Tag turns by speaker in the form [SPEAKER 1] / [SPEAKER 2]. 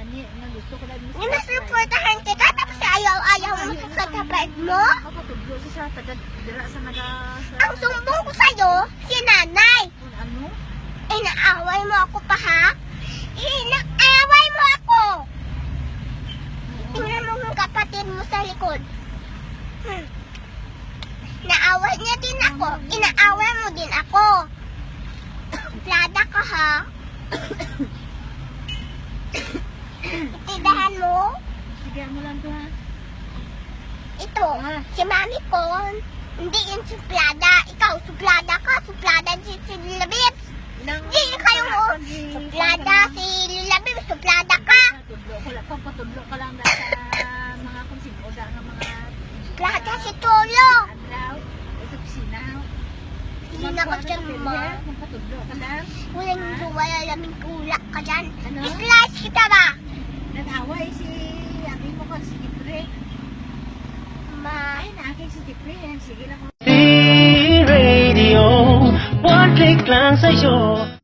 [SPEAKER 1] gani, nga gusto ko lang
[SPEAKER 2] Nga nasuportahan kita, tapos ayaw-ayaw mo sa kapatid mo?
[SPEAKER 1] Kapatudlo siya sa taga-dira sa naga...
[SPEAKER 2] Ang sumbong ko sa'yo, si nanay.
[SPEAKER 1] Kung ano?
[SPEAKER 2] Inaaway mo ako pa, ha? Inaaway mo ako! Tingnan mo yung kapatid mo sa likod. Naaway niya din ako. Inaaway mo din ako. Plada ka, ha? Itidahan mo?
[SPEAKER 1] Sige mo lang to ha.
[SPEAKER 2] Ito, si mami ko, hindi yun suplada. Ikaw, suplada ka. Suplada si Lilabib. Hindi kayong suplada si Lilabib. Suplada ka.
[SPEAKER 1] Patudlo ka lang na sa mga konsigoda ng mga...
[SPEAKER 2] Suplada si Tolo.
[SPEAKER 1] Adlaw, sa kusina.
[SPEAKER 2] Hindi na ka dyan, ma.
[SPEAKER 1] Patudlo ka lang.
[SPEAKER 2] Wala laming kulak ka dyan.
[SPEAKER 1] Ano?
[SPEAKER 2] Slice kita ba?
[SPEAKER 1] Nag-away si... Abi mo ka si Dipre.
[SPEAKER 2] Ma.
[SPEAKER 1] Ay, na-akin si Dipre. Sige lang.
[SPEAKER 3] Radio, one click lang sa'yo.